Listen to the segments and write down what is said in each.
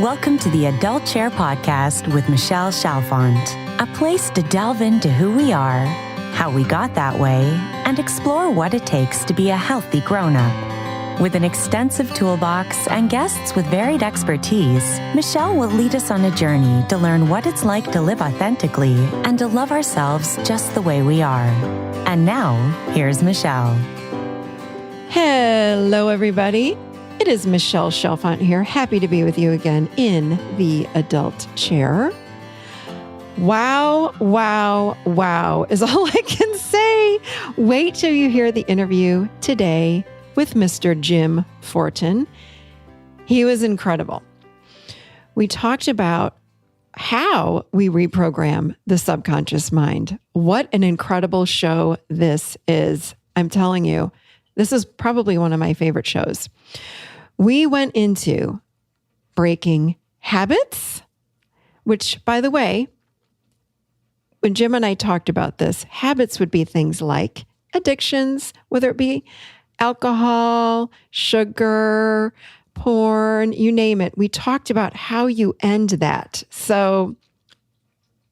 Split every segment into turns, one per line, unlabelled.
Welcome to the Adult Chair Podcast with Michelle Chalfant, a place to delve into who we are, how we got that way, and explore what it takes to be a healthy grown-up. With an extensive toolbox and guests with varied expertise, Michelle will lead us on a journey to learn what it's like to live authentically and to love ourselves just the way we are. And now, here's Michelle.
Hello, everybody. It is Michelle Chalfant here. Happy to be with you again in the Adult Chair. Wow, wow, wow is all I can say. Wait till you hear the interview today with Mr. Jim Fortin. He was incredible. We talked about how we reprogram the subconscious mind. What an incredible show this is. I'm telling you, this is probably one of my favorite shows. We went into breaking habits, which, by the way, when Jim and I talked about this, habits would be things like addictions, whether it be alcohol, sugar, porn, you name it. We talked about how you end that. So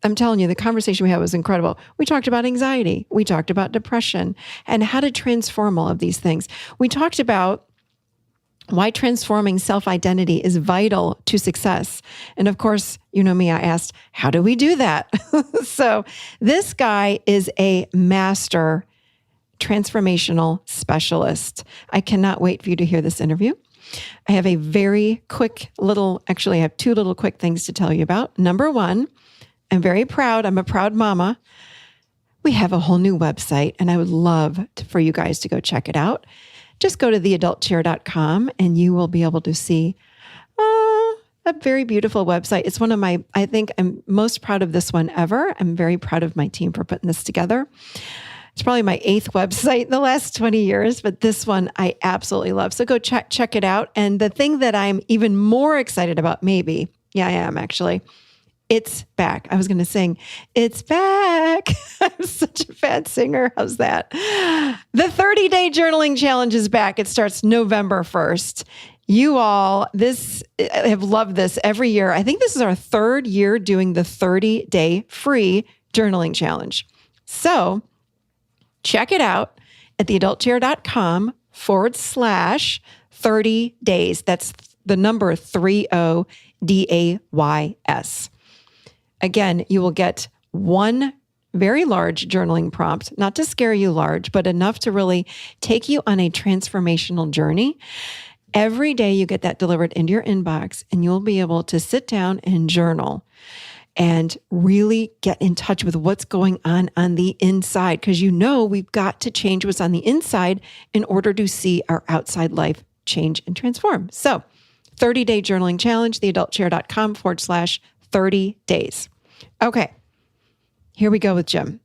I'm telling you, the conversation we had was incredible. We talked about anxiety. We talked about depression and how to transform all of these things. We talked about why transforming self-identity is vital to success. And of course, you know me, I asked, how do we do that? So this guy is a master transformational specialist. I cannot wait for you to hear this interview. I have a very quick I have two little quick things to tell you about. Number one, I'm very proud. I'm a proud mama. We have a whole new website, and I would love for you guys to go check it out. Just go to theadultchair.com and you will be able to see a very beautiful website. It's one of I think I'm most proud of this one ever. I'm very proud of my team for putting this together. It's probably my 8th website in the last 20 years, but this one I absolutely love. So go check it out. And the thing that I'm even more excited about, I am actually, it's back. I was going to sing, it's back. I'm such a bad singer. How's that? The 30-day journaling challenge is back. It starts November 1st. You all, have loved this every year. I think this is our 3rd year doing the 30-day free journaling challenge. So check it out at theadultchair.com/30 days. That's the number 30 DAYS. Again, you will get one very large journaling prompt, not to scare you large, but enough to really take you on a transformational journey. Every day you get that delivered into your inbox, and you'll be able to sit down and journal and really get in touch with what's going on the inside. Because we've got to change what's on the inside in order to see our outside life change and transform. So 30-day journaling challenge, theadultchair.com/30 days. Okay, here we go with Jim.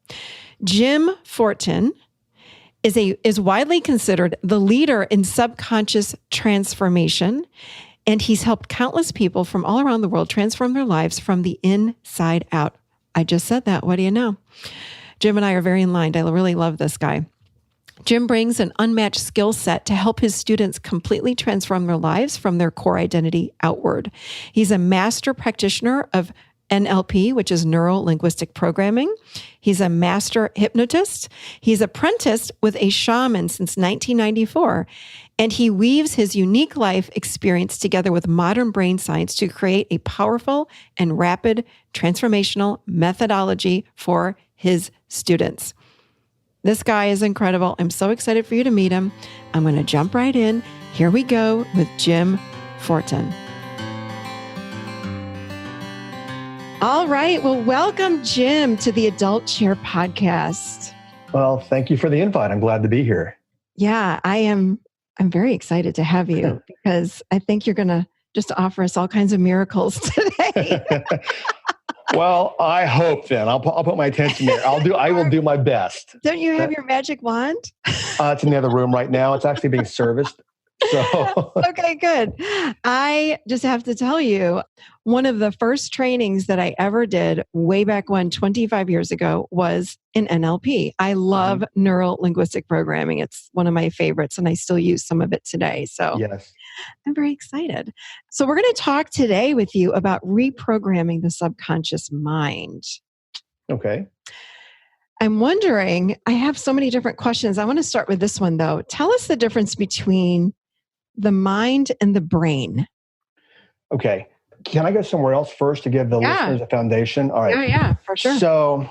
Jim Fortin is widely considered the leader in subconscious transformation, and he's helped countless people from all around the world transform their lives from the inside out. I just said that. What do you know? Jim and I are very in line. I really love this guy. Jim brings an unmatched skill set to help his students completely transform their lives from their core identity outward. He's a master practitioner of NLP, which is Neuro-Linguistic programming. He's a master hypnotist. He's apprenticed with a shaman since 1994, and he weaves his unique life experience together with modern brain science to create a powerful and rapid transformational methodology for his students. This guy is incredible. I'm so excited for you to meet him. I'm going to jump right in. Here we go with Jim Fortin. All right. Well, welcome, Jim, to the Adult Chair Podcast.
Well, thank you for the invite. I'm glad to be here.
Yeah, I'm very excited to have you because I think you're going to just offer us all kinds of miracles today.
Well, I hope then. I'll put my attention there. I will do my best.
Don't you have your magic wand?
It's in the other room right now. It's actually being serviced. So
okay, good. I just have to tell you, one of the first trainings that I ever did way back when, 25 years ago, was in NLP. I love Neuro-Linguistic programming. It's one of my favorites, and I still use some of it today. So
yes.
I'm very excited. So we're going to talk today with you about reprogramming the subconscious mind.
Okay.
I'm wondering, I have so many different questions. I want to start with this one, though. Tell us the difference between the mind and the brain.
Okay. Can I go somewhere else first to give the listeners a foundation? All right.
Yeah, for sure.
So,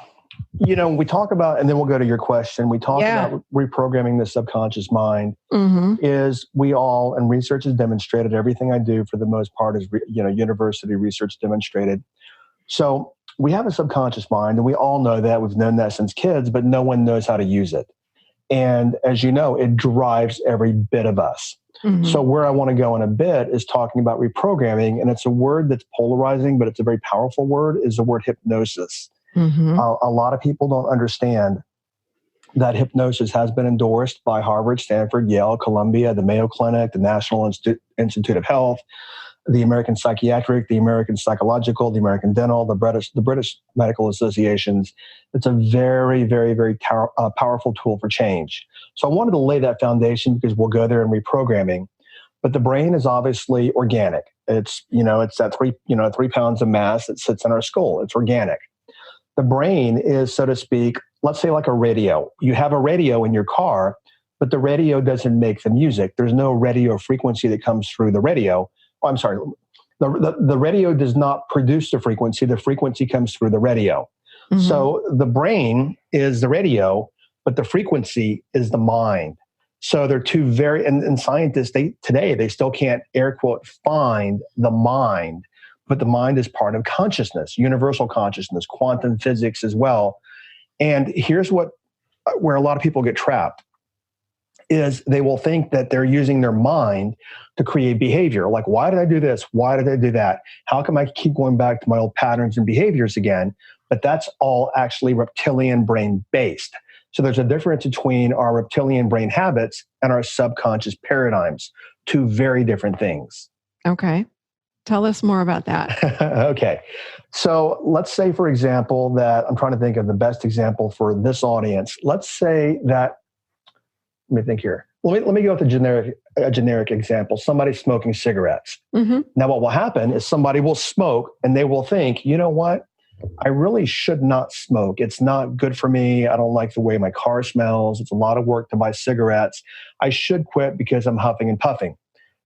we talk about, and then we'll go to your question. We talk about reprogramming the subconscious mind. Is we all, and research has demonstrated, everything I do for the most part is, university research demonstrated. So we have a subconscious mind, and we all know that. We've known that since kids, but no one knows how to use it. And as you know, it drives every bit of us. So where I want to go in a bit is talking about reprogramming, and it's a word that's polarizing, but it's a very powerful word, is the word hypnosis. A lot of people don't understand that hypnosis has been endorsed by Harvard, Stanford, Yale, Columbia, the Mayo Clinic, the National Institute of Health, the American Psychiatric, the American Psychological, the American Dental, the British Medical Associations. It's a very, very, very powerful tool for change. So I wanted to lay that foundation because we'll go there in reprogramming. But the brain is obviously organic. It's that 3 pounds of mass that sits in our skull. It's organic. The brain is, so to speak, let's say like a radio. You have a radio in your car, but the radio doesn't make the music. There's no radio frequency that comes through the radio. Oh, I'm sorry. The radio does not produce the frequency. The frequency comes through the radio. So the brain is the radio, but the frequency is the mind. So they're two very, and scientists, they still can't, air quote, find the mind, but the mind is part of consciousness, universal consciousness, quantum physics as well. And here's where a lot of people get trapped. Is they will think that they're using their mind to create behavior. Like, why did I do this? Why did I do that? How come I keep going back to my old patterns and behaviors again? But that's all actually reptilian brain based. So there's a difference between our reptilian brain habits and our subconscious paradigms, two very different things.
Okay. Tell us more about that.
Okay. So let's say, for example, that I'm trying to think of the best example for this audience. Let's say that, let me think here. Let me go with a generic example. Somebody smoking cigarettes. Now, what will happen is somebody will smoke and they will think, you know what? I really should not smoke. It's not good for me. I don't like the way my car smells. It's a lot of work to buy cigarettes. I should quit because I'm huffing and puffing.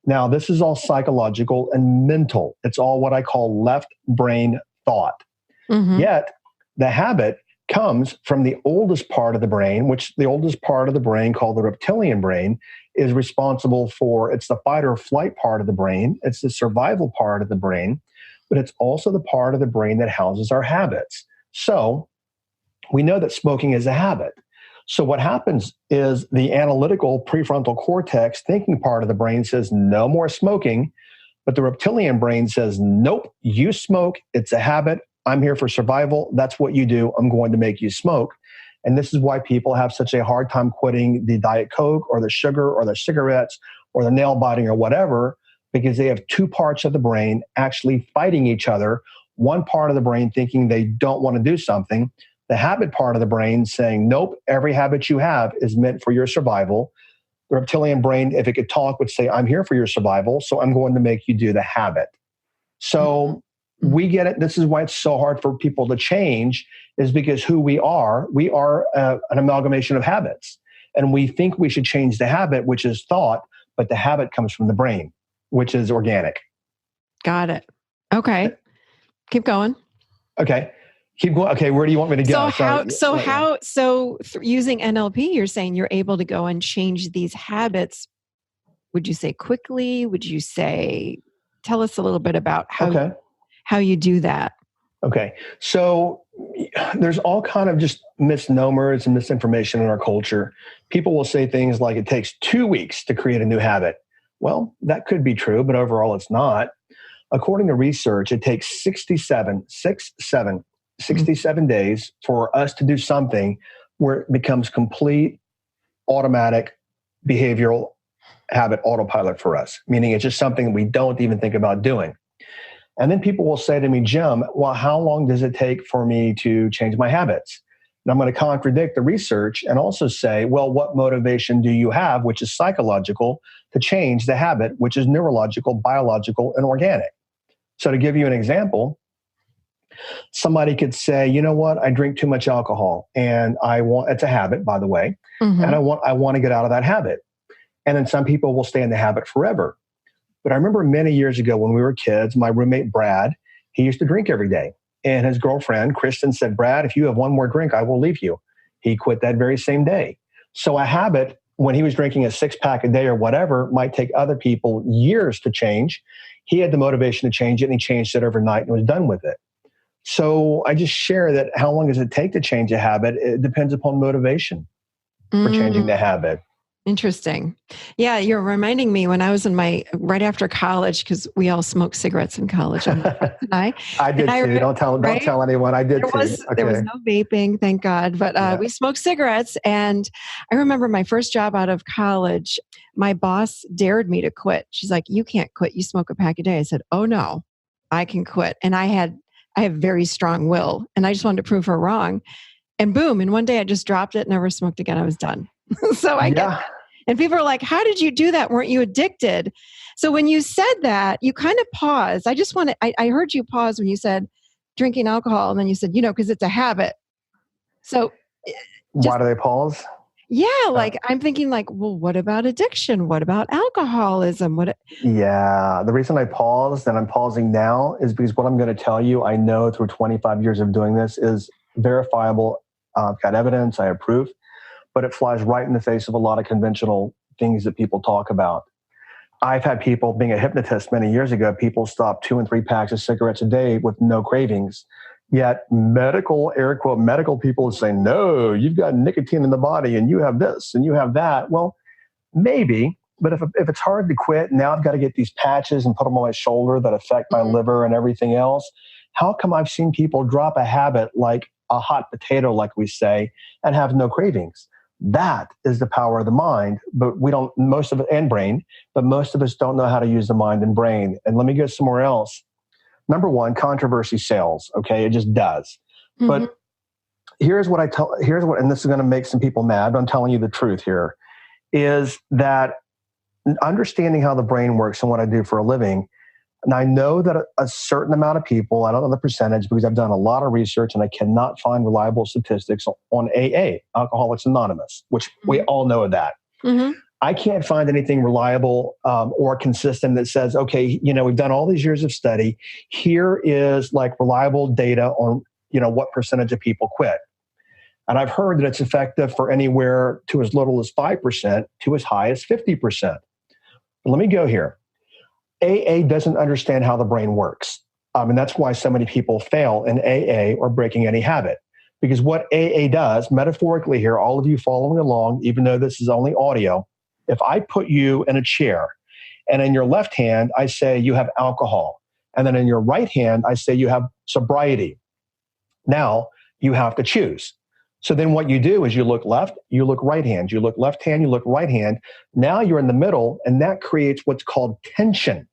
Now, this is all psychological and mental. It's all what I call left brain thought. Yet, the habit comes from the oldest part of the brain, which the oldest part of the brain, called the reptilian brain, is responsible for. It's the fight or flight part of the brain. It's the survival part of the brain, but it's also the part of the brain that houses our habits. So we know that smoking is a habit. So what happens is the analytical prefrontal cortex thinking part of the brain says no more smoking, but the reptilian brain says, nope, you smoke. It's a habit. I'm here for survival. That's what you do. I'm going to make you smoke. And this is why people have such a hard time quitting the Diet Coke or the sugar or the cigarettes or the nail biting or whatever, because they have two parts of the brain actually fighting each other. One part of the brain thinking they don't want to do something. The habit part of the brain saying, nope, every habit you have is meant for your survival. The reptilian brain, if it could talk, would say, I'm here for your survival, so I'm going to make you do the habit. So we get it. This is why it's so hard for people to change, is because who we are an amalgamation of habits. And we think we should change the habit, which is thought, but the habit comes from the brain, which is organic.
Got it. Okay. Keep going.
Okay. Keep going. Okay. Where do you want me to go?
Using NLP, you're saying you're able to go and change these habits. Would you say quickly? Would you say, tell us a little bit about how you do that?
Okay. So there's all kind of just misnomers and misinformation in our culture. People will say things like it takes 2 weeks to create a new habit. Well, that could be true, but overall it's not. According to research, it takes 67 days for us to do something where it becomes complete automatic behavioral habit autopilot for us, meaning it's just something we don't even think about doing. And then people will say to me, Jim, well, how long does it take for me to change my habits? And I'm going to contradict the research and also say, well, what motivation do you have, which is psychological, to change the habit, which is neurological, biological, and organic? So to give you an example, somebody could say, you know what, I drink too much alcohol and it's a habit, by the way, and I want to get out of that habit. And then some people will stay in the habit forever. But I remember many years ago when we were kids, my roommate, Brad, he used to drink every day. And his girlfriend, Kristen, said, Brad, if you have one more drink, I will leave you. He quit that very same day. So a habit, when he was drinking a 6-pack a day or whatever, might take other people years to change. He had the motivation to change it, and he changed it overnight and was done with it. So I just share that how long does it take to change a habit? It depends upon motivation for changing the habit.
Interesting. Yeah, you're reminding me when I was right after college, because we all smoked cigarettes in college. I
did too. Don't tell anyone. I did too.
There was no vaping, thank God. But we smoked cigarettes. And I remember my first job out of college, my boss dared me to quit. She's like, you can't quit. You smoke a pack a day. I said, oh no, I can quit. And I have very strong will. And I just wanted to prove her wrong. And boom, in one day I just dropped it, never smoked again. I was done. So I get that. And people are like, how did you do that? Weren't you addicted? So when you said that, you kind of paused. I heard you pause when you said drinking alcohol. And then you said, because it's a habit. So
why do they pause?
Yeah. I'm thinking well, what about addiction? What about alcoholism?
Yeah. The reason I paused and I'm pausing now is because what I'm going to tell you, I know through 25 years of doing this is verifiable. I've got evidence. I have proof. But it flies right in the face of a lot of conventional things that people talk about. I've had people, being a hypnotist many years ago, people stop 2 and 3 packs of cigarettes a day with no cravings. Yet air quote, medical people say, no, you've got nicotine in the body and you have this and you have that. Well, maybe, but if it's hard to quit, now I've got to get these patches and put them on my shoulder that affect my liver and everything else. How come I've seen people drop a habit like a hot potato, like we say, and have no cravings? That is the power of the mind, but and brain, but most of us don't know how to use the mind and brain. And let me go somewhere else. Number one, controversy sells. Okay. It just does. But here's what, and this is going to make some people mad, but I'm telling you the truth here, is that understanding how the brain works and what I do for a living. And I know that a certain amount of people, I don't know the percentage because I've done a lot of research and I cannot find reliable statistics on AA, Alcoholics Anonymous, which we all know of that. I can't find anything reliable or consistent that says, okay, we've done all these years of study. Here is reliable data on, what percentage of people quit. And I've heard that it's effective for anywhere to as little as 5% to as high as 50%. But let me go here. AA doesn't understand how the brain works. And that's why so many people fail in AA or breaking any habit. Because what AA does, metaphorically here, all of you following along, even though this is only audio, if I put you in a chair and in your left hand, I say you have alcohol. And then in your right hand, I say you have sobriety. Now you have to choose. So then what you do is you look left, you look right hand, you look left hand, you look right hand. Now you're in the middle, and that creates what's called tension.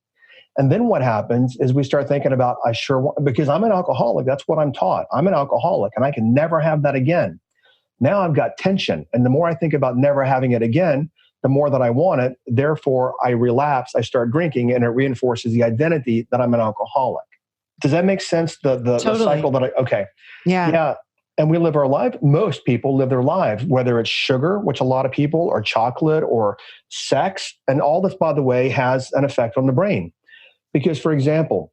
And then what happens is we start thinking about, because I'm an alcoholic, that's what I'm taught. I'm an alcoholic and I can never have that again. Now I've got tension. And the more I think about never having it again, the more that I want it. Therefore, I relapse, I start drinking, and it reinforces the identity that I'm an alcoholic. Does that make sense?
Totally.
The cycle okay. Yeah. And we live our life. Most people live their lives, whether it's sugar, which a lot of people, or chocolate, or sex. And all this, by the way, has an effect on the brain. Because, for example,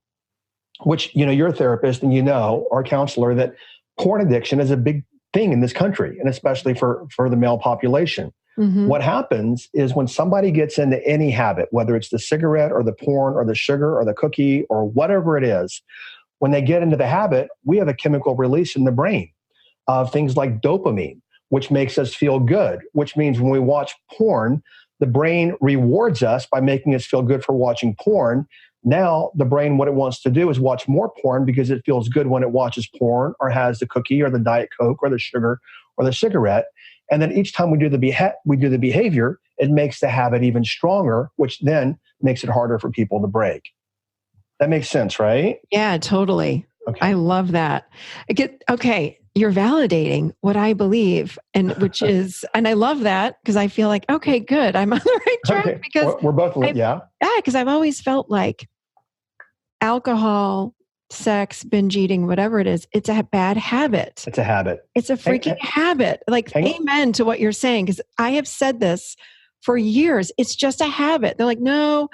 which, you're a therapist and or a counselor, that porn addiction is a big thing in this country, and especially for the male population. What happens is when somebody gets into any habit, whether it's the cigarette or the porn or the sugar or the cookie or whatever it is, when they get into the habit, we have a chemical release in the brain of things like dopamine, which makes us feel good, which means when we watch porn, the brain rewards us by making us feel good for watching porn. Now, the brain, what it wants to do is watch more porn because it feels good when it watches porn or has the cookie or the Diet Coke or the sugar or the cigarette. And then each time we do the behavior, it makes the habit even stronger, which then makes it harder for people to break. That makes sense, right?
Yeah, totally. Okay. I love that. Okay. you're validating what I believe, and which is, and I love that because I feel like, okay, good, I'm on the right track.
Okay.
Because
We're both, yeah,
because I've always felt like alcohol, sex, binge eating, whatever it is, it's a bad habit.
It's a habit.
It's a freaking habit. Like, amen to what you're saying, because I have said this for years. It's just a habit. They're like, no,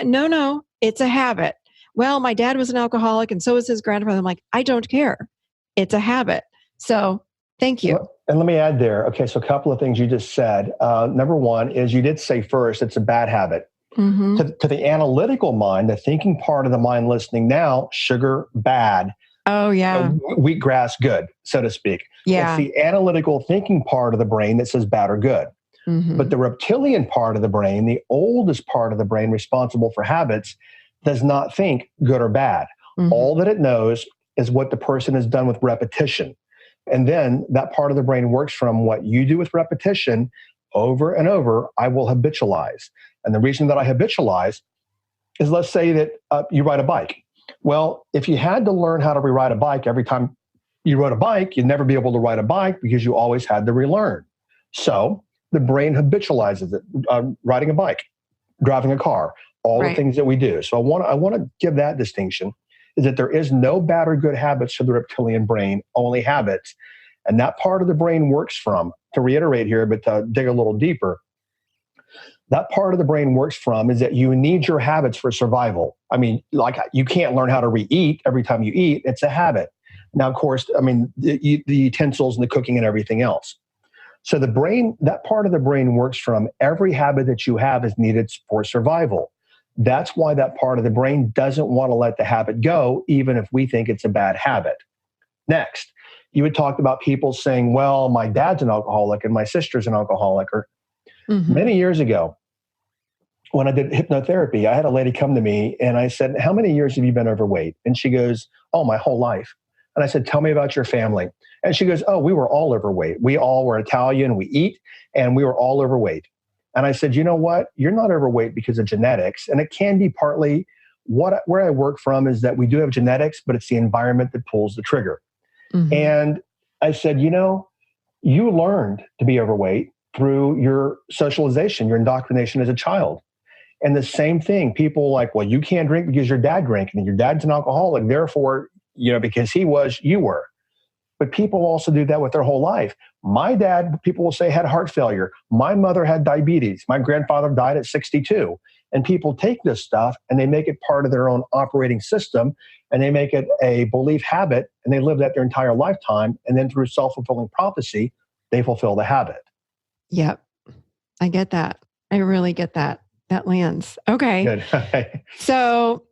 no, it's a habit. Well, my dad was an alcoholic and so was his grandfather. I'm like, I don't care. It's a habit. So thank you.
And let me add there. Okay, so a couple of things you just said. Number one is you did say first, it's a bad habit.
Mm-hmm.
To the analytical mind, the thinking part of the mind listening now, sugar, bad.
Oh, yeah.
Wheatgrass, good, so to speak.
Yeah.
It's the analytical thinking part of the brain that says bad or good.
Mm-hmm.
But the reptilian part of the brain, the oldest part of the brain responsible for habits, does not think good or bad.
Mm-hmm.
All that it knows is what the person has done with repetition. And then that part of the brain works from what you do with repetition over and over, I will habitualize. And the reason that I habitualize is, let's say that you ride a bike. Well, if you had to learn how to ride a bike every time you rode a bike, you'd never be able to ride a bike because you always had to relearn. So the brain habitualizes it, riding a bike, driving a car, all the things that we do. So I want to give that distinction, is that there is no bad or good habits to the reptilian brain, only habits. And that part of the brain works from, to reiterate here, but to dig a little deeper, that part of the brain works from is that you need your habits for survival. I mean, like, you can't learn how to re-eat every time you eat. It's a habit. Now, of course, I mean, the utensils and the cooking and everything else. So the brain, that part of the brain works from every habit that you have is needed for survival. That's why that part of the brain doesn't want to let the habit go, even if we think it's a bad habit. Next, you had talked about people saying, well, my dad's an alcoholic and my sister's an alcoholic. Or many years ago, when I did hypnotherapy, I had a lady come to me and I said, how many years have you been overweight? And she goes, oh, my whole life. And I said, tell me about your family. And she goes, oh, we were all overweight. We all were Italian, we eat, and we were all overweight. And I said, you know what? You're not overweight because of genetics. And it can be partly where I work from is that we do have genetics, but it's the environment that pulls the trigger. Mm-hmm. And I said, you know, you learned to be overweight through your socialization, your indoctrination as a child. And the same thing, people like, well, you can't drink because your dad drank and your dad's an alcoholic. Therefore, you know, because he was, you were. But people also do that with their whole life. My dad, people will say, had heart failure. My mother had diabetes. My grandfather died at 62. And people take this stuff and they make it part of their own operating system, and they make it a belief habit, and they live that their entire lifetime. And then through self-fulfilling prophecy, they fulfill the habit.
Yep. I get that. I really get that. That lands. Okay.
Good.
So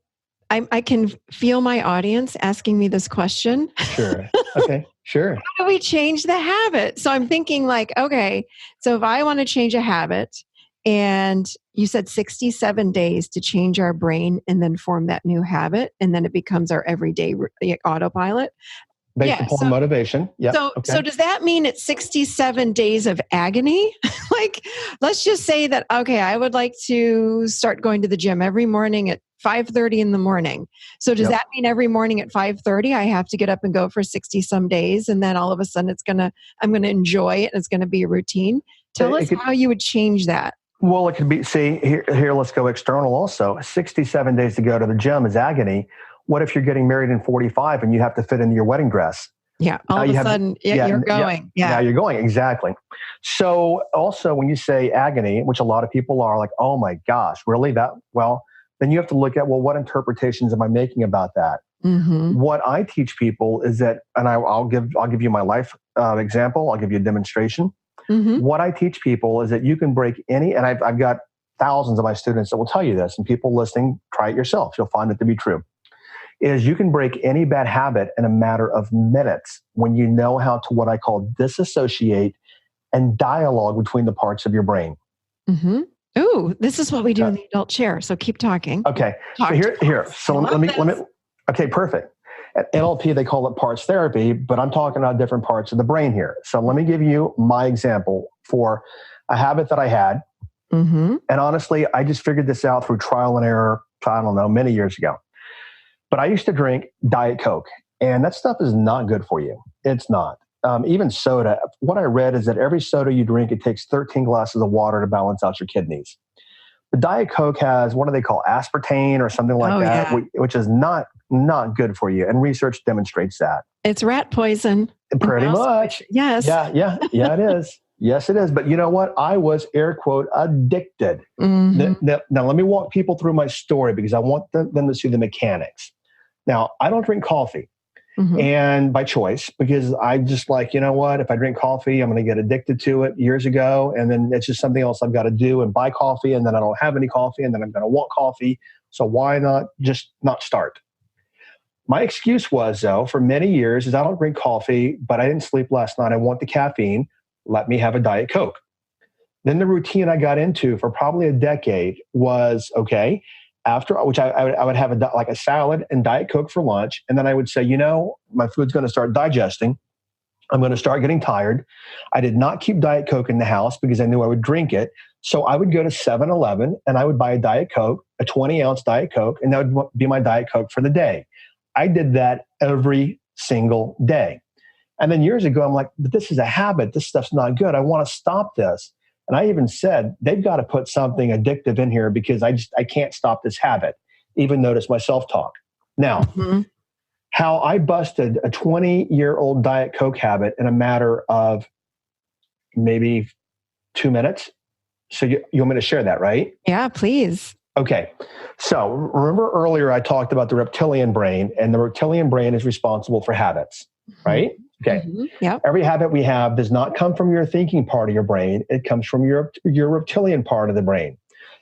I can feel my audience asking me this question.
Sure. Okay. Sure.
How do we change the habit? So I'm thinking like, okay, so if I want to change a habit, and you said 67 days to change our brain and then form that new habit, and then it becomes our everyday autopilot.
Based upon motivation. Yeah.
So does that mean it's 67 days of agony? Like, let's just say that, okay, I would like to start going to the gym every morning at 5:30 in the morning. So does that mean every morning at 5:30 I have to get up and go for 60 some days, and then all of a sudden I'm going to enjoy it and it's going to be a routine? Tell us how you would change that.
Well, it could be, see, here, let's go external also. 67 days to go to the gym is agony. What if you're getting married in 45 and you have to fit into your wedding dress?
Yeah. All of a sudden, you're going. Yeah.
Now you're going. Exactly. So also when you say agony, which a lot of people are like, oh my gosh, really that? Well, then you have to look at, well, what interpretations am I making about that? Mm-hmm. What I teach people is that, and I'll give you my life example. I'll give you a demonstration. Mm-hmm. What I teach people is that you can break any, and I've got thousands of my students that will tell you this, and people listening, try it yourself. You'll find it to be true. Is you can break any bad habit in a matter of minutes when you know how to, what I call, disassociate and dialogue between the parts of your brain.
Mm-hmm. Ooh, this is what we do in the adult chair. So keep talking.
Okay. So here. So let me. Okay, perfect. At NLP, they call it parts therapy, but I'm talking about different parts of the brain here. So let me give you my example for a habit that I had. Mm-hmm. And honestly, I just figured this out through trial and error, I don't know, many years ago. But I used to drink Diet Coke, and that stuff is not good for you. It's not. even soda. What I read is that every soda you drink, it takes 13 glasses of water to balance out your kidneys. The Diet Coke has, what do they call, aspartame or something like that, which is not good for you. And research demonstrates that.
It's rat poison.
Pretty much.
Yes.
Yeah, it is. Yes, it is. But you know what? I was, air quote, addicted. Now, let me walk people through my story because I want them to see the mechanics. Now, I don't drink coffee. And by choice, because I just like, you know what, if I drink coffee, I'm going to get addicted to it years ago. And then it's just something else I've got to do and buy coffee. And then I don't have any coffee and then I'm going to want coffee. So why not just not start? My excuse was, though, for many years is I don't drink coffee, but I didn't sleep last night. I want the caffeine. Let me have a Diet Coke. Then the routine I got into for probably a decade was, okay, after which I would have a salad and Diet Coke for lunch. And then I would say, you know, my food's going to start digesting. I'm going to start getting tired. I did not keep Diet Coke in the house because I knew I would drink it. So I would go to 7-Eleven and I would buy a Diet Coke, a 20-ounce Diet Coke, and that would be my Diet Coke for the day. I did that every single day. And then years ago, I'm like, but this is a habit. This stuff's not good. I want to stop this. And I even said, they've got to put something addictive in here because I can't stop this habit. Even notice my self-talk. Now, how I busted a 20-year-old Diet Coke habit in a matter of maybe 2 minutes. So you want me to share that, right?
Yeah, please.
Okay. So remember earlier I talked about the reptilian brain, and the reptilian brain is responsible for habits, right? Okay.
Yep.
Every habit we have does not come from your thinking part of your brain. It comes from your reptilian part of the brain.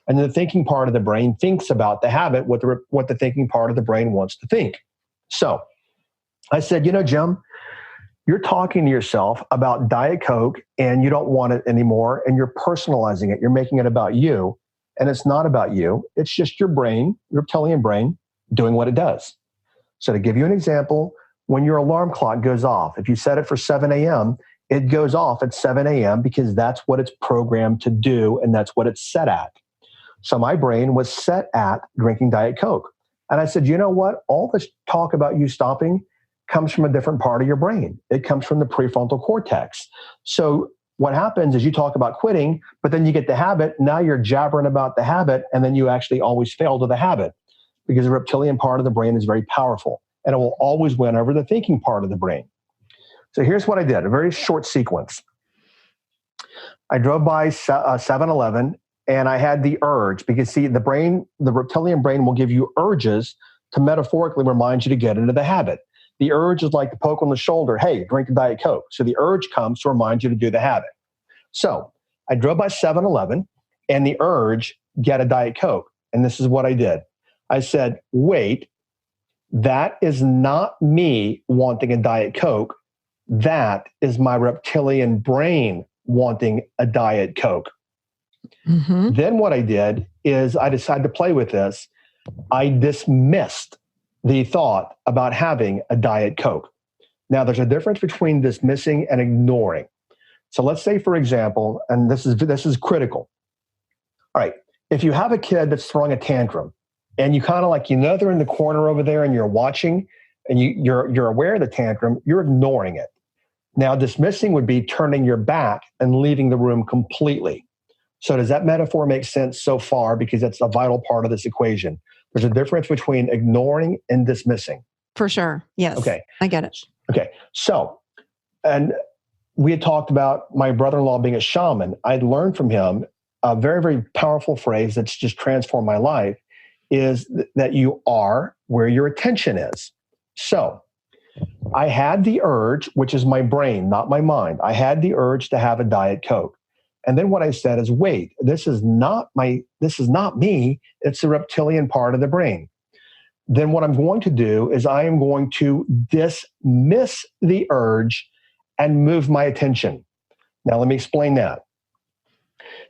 And the thinking part of the brain thinks about the habit, what the thinking part of the brain wants to think. So I said, you know, Jim, you're talking to yourself about Diet Coke and you don't want it anymore. And you're personalizing it. You're making it about you. And it's not about you. It's just your brain, your reptilian brain, doing what it does. So to give you an example, when your alarm clock goes off, if you set it for 7 a.m., it goes off at 7 a.m. because that's what it's programmed to do and that's what it's set at. So my brain was set at drinking Diet Coke. And I said, you know what? All this talk about you stopping comes from a different part of your brain. It comes from the prefrontal cortex. So what happens is you talk about quitting, but then you get the habit. Now you're jabbering about the habit, and then you actually always fail to the habit because the reptilian part of the brain is very powerful. And it will always win over the thinking part of the brain. So here's what I did, a very short sequence. I drove by 7-Eleven and I had the urge because see, the reptilian brain will give you urges to metaphorically remind you to get into the habit. The urge is like the poke on the shoulder. Hey, drink a Diet Coke. So the urge comes to remind you to do the habit. So I drove by 7-Eleven and the urge, get a Diet Coke. And this is what I did. I said, wait, that is not me wanting a Diet Coke. That is my reptilian brain wanting a Diet Coke. Then what I did is I decided to play with this. I dismissed the thought about having a Diet Coke. Now, there's a difference between dismissing and ignoring. So let's say, for example, and this is critical. All right, if you have a kid that's throwing a tantrum, and you kind of like, you know, they're in the corner over there and you're watching and you're aware of the tantrum, you're ignoring it. Now, dismissing would be turning your back and leaving the room completely. So does that metaphor make sense so far? Because that's a vital part of this equation. There's a difference between ignoring and dismissing.
For sure. Yes.
Okay.
I get it.
Okay. So, and we had talked about my brother-in-law being a shaman. I'd learned from him a very, very powerful phrase that's just transformed my life. Is that you are where your attention is. So I had the urge, which is my brain, not my mind. I had the urge to have a Diet Coke. And then what I said is, wait, this is not me. It's the reptilian part of the brain. Then what I'm going to do is I am going to dismiss the urge and move my attention. Now, let me explain that.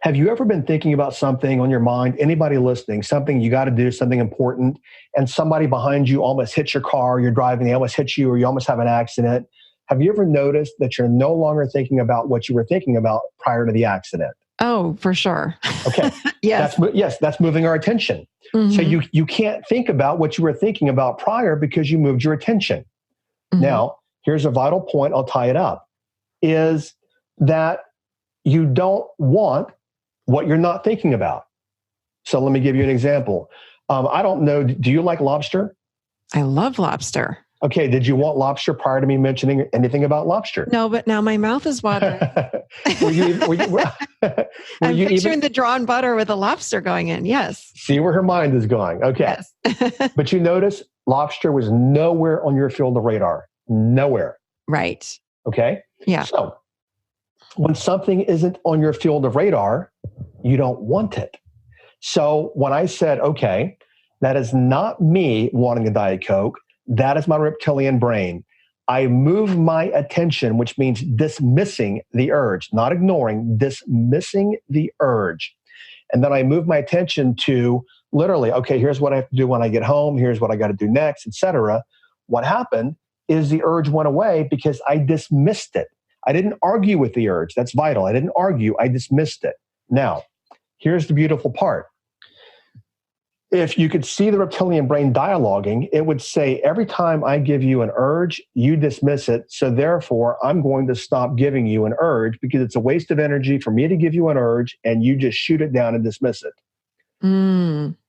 Have you ever been thinking about something on your mind, anybody listening, something you got to do, something important, and somebody behind you almost hits your car, you're driving, they almost hit you, or you almost have an accident? Have you ever noticed that you're no longer thinking about what you were thinking about prior to the accident?
Oh, for sure.
Okay.
Yes.
That's moving our attention. So you can't think about what you were thinking about prior because you moved your attention. Now, here's a vital point. I'll tie it up. is that you don't want what you're not thinking about. So let me give you an example. I don't know, do you like lobster?
I love lobster.
Okay, did you want lobster prior to me mentioning anything about lobster?
No, but now my mouth is watering. I'm picturing the drawn butter with the lobster going in. Yes.
See where her mind is going. Okay.
Yes.
But you notice lobster was nowhere on your field of radar. Nowhere.
Right.
Okay.
Yeah.
So when something isn't on your field of radar, you don't want it. So when I said, okay, that is not me wanting a Diet Coke, that is my reptilian brain. I move my attention, which means dismissing the urge, not ignoring, dismissing the urge. And then I move my attention to literally, okay, here's what I have to do when I get home. Here's what I got to do next, etc. What happened is the urge went away because I dismissed it. I didn't argue with the urge. That's vital. I didn't argue. I dismissed it. Now, here's the beautiful part. If you could see the reptilian brain dialoguing, it would say, every time I give you an urge, you dismiss it. So therefore, I'm going to stop giving you an urge because it's a waste of energy for me to give you an urge and you just shoot it down and dismiss it.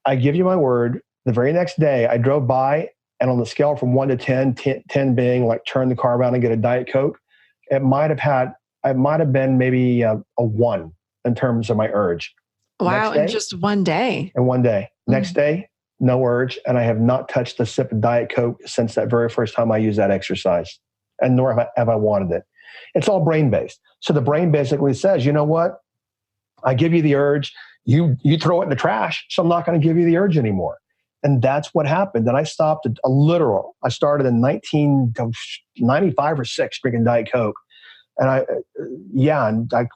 I give you my word. The very next day, I drove by, and on the scale from 1 to 10, 10 being like turn the car around and get a Diet Coke, it might have been maybe a 1 in terms of my urge.
Wow, in just one day.
In one day. Next day, no urge, and I have not touched a sip of Diet Coke since that very first time I used that exercise, and nor have I wanted it. It's all brain-based. So the brain basically says, you know what? I give you the urge, you throw it in the trash, so I'm not going to give you the urge anymore. And that's what happened. And I stopped I started in 1995 or 6 drinking Diet Coke. And I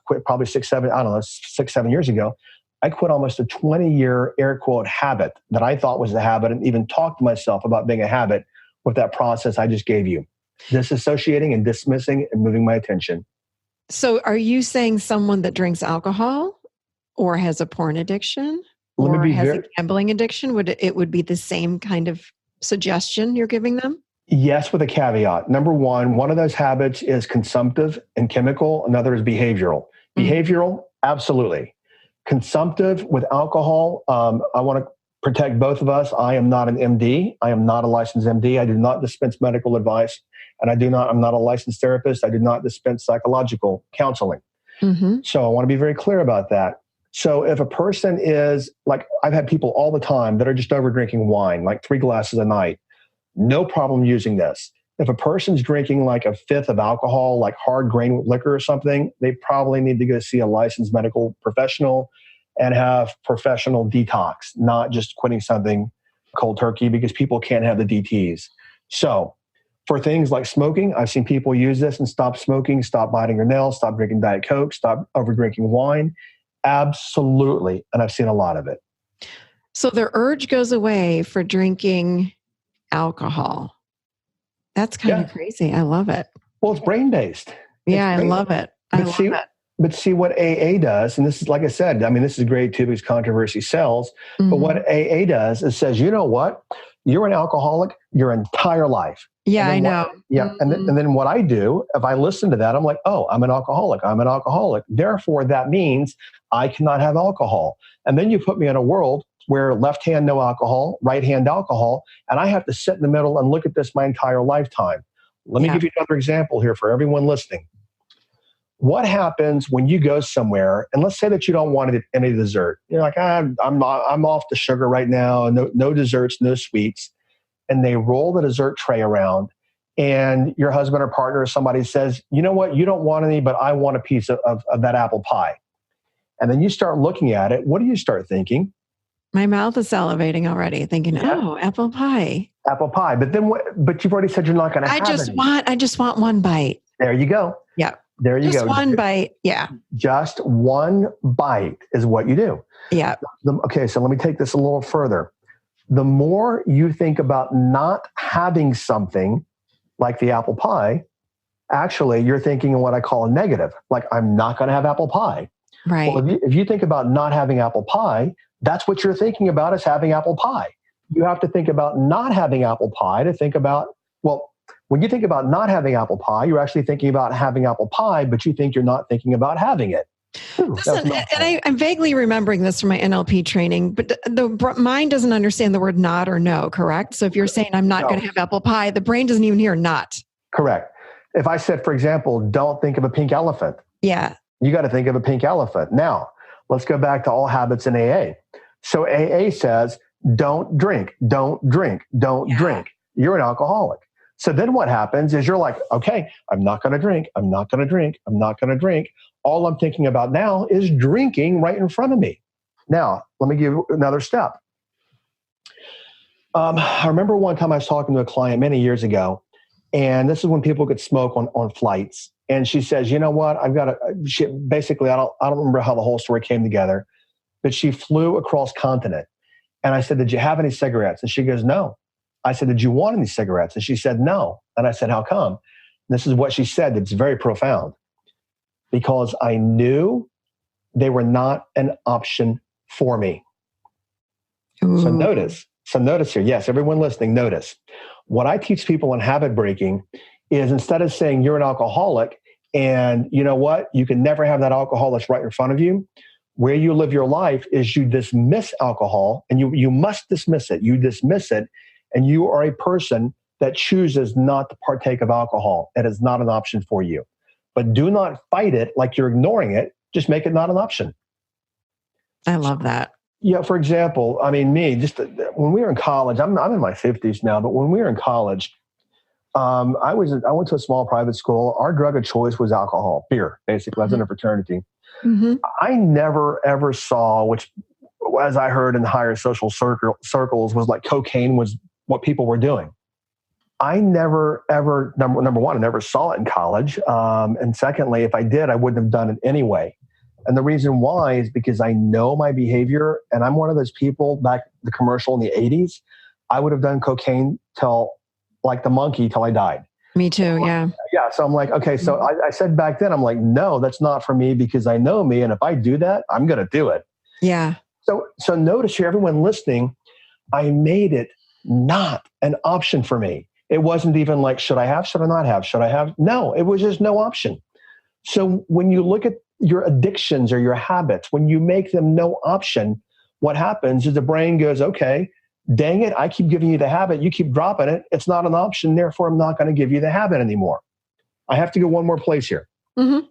quit probably 6, 7 years ago. I quit almost a 20-year air quote habit that I thought was a habit, and even talked to myself about being a habit with that process I just gave you. Disassociating and dismissing and moving my attention.
So are you saying someone that drinks alcohol or has a porn addiction or has a gambling addiction, would be the same kind of suggestion you're giving them?
Yes, with a caveat. Number one of those habits is consumptive and chemical. Another is behavioral. Behavioral, absolutely. Consumptive with alcohol, I want to protect both of us. I am not an MD. I am not a licensed MD. I do not dispense medical advice. And I'm not a licensed therapist. I do not dispense psychological counseling. So I want to be very clear about that. So if a person is like, I've had people all the time that are just over drinking wine, like 3 glasses a night, no problem using this. If a person's drinking like a 1/5 of alcohol, like hard grain liquor or something, they probably need to go see a licensed medical professional and have professional detox, not just quitting something cold turkey, because people can't have the DTs. So for things like smoking, I've seen people use this and stop smoking, stop biting their nails, stop drinking Diet Coke, stop over drinking wine. Absolutely. And I've seen a lot of it.
So the urge goes away for drinking alcohol. That's kind of crazy. I love it.
Well, it's brain-based.
Yeah, I love it.
But see what AA does, and this is, like I said, I mean, this is great too because controversy sells. But what AA does is says, you know what? You're an alcoholic your entire life.
Yeah, I know.
And then what I do, if I listen to that, I'm like, oh, I'm an alcoholic. I'm an alcoholic. Therefore, that means I cannot have alcohol. And then you put me in a world where left hand, no alcohol, right hand, alcohol, and I have to sit in the middle and look at this my entire lifetime. Let me give you another example here for everyone listening. What happens when you go somewhere, and let's say that you don't want any dessert. You're like, I'm off the sugar right now, no desserts, no sweets. And they roll the dessert tray around, and your husband or partner or somebody says, you know what, you don't want any, but I want a piece of that apple pie. And then you start looking at it. What do you start thinking?
My mouth is salivating already, thinking, oh, apple pie.
Apple pie. But then what? But you've already said you're not going to have it.
I just want one bite.
There you go.
Yeah.
There you go.
Just one bite. Yeah.
Just one bite is what you do.
Yeah.
Okay, so let me take this a little further. The more you think about not having something like the apple pie, actually you're thinking of what I call a negative, like I'm not going to have apple pie.
Right.
Well, if you think about not having apple pie, that's what you're thinking about is having apple pie. You have to think about not having apple pie to think about, well, When you think about not having apple pie, you're actually thinking about having apple pie, but you think you're not thinking about having it.
I'm vaguely remembering this from my NLP training, but the mind doesn't understand the word not or no, correct? So if you're saying I'm not going to have apple pie, the brain doesn't even hear not.
Correct. If I said, for example, don't think of a pink elephant.
Yeah.
You got to think of a pink elephant. Now, let's go back to all habits in AA. So AA says, don't drink, don't drink, don't drink. You're an alcoholic. So then what happens is you're like, okay, I'm not going to drink. I'm not going to drink. I'm not going to drink. All I'm thinking about now is drinking right in front of me. Now, let me give you another step. I remember one time I was talking to a client many years ago, and this is when people could smoke on flights. And she says, you know what? Basically, I don't remember how the whole story came together, but she flew across continent. And I said, did you have any cigarettes? And she goes, no. I said, did you want any cigarettes? And she said, no. And I said, how come? And this is what she said. It's very profound. Because I knew they were not an option for me. Ooh. So notice here. Yes, everyone listening, notice. What I teach people on habit breaking is instead of saying you're an alcoholic and you know what, you can never have that alcohol that's right in front of you, where you live your life is you dismiss alcohol, and you must dismiss it. You dismiss it, and you are a person that chooses not to partake of alcohol. It is not an option for you. But do not fight it like you're ignoring it. Just make it not an option.
I love that.
Yeah, for example, I mean, when we were in college, I'm in my 50s now, but when we were in college, I went to a small private school. Our drug of choice was alcohol, beer, basically. I was in a fraternity. Mm-hmm. I never, ever saw, which, as I heard in higher social circles, was like cocaine was what people were doing. I never, ever, number one, I never saw it in college. And secondly, if I did, I wouldn't have done it anyway. And the reason why is because I know my behavior, and I'm one of those people back the commercial in the 80s, I would have done cocaine till like the monkey till I died.
Me too, yeah.
Yeah, so I'm like, okay, so I said back then, I'm like, no, that's not for me because I know me. And if I do that, I'm going to do it.
Yeah.
So notice here, everyone listening, I made it not an option for me. It wasn't even like, should I have, should I not have, should I have? No, it was just no option. So when you look at your addictions or your habits, when you make them no option, what happens is the brain goes, okay, dang it, I keep giving you the habit, you keep dropping it, it's not an option, therefore I'm not going to give you the habit anymore. I have to go one more place here. Mm-hmm.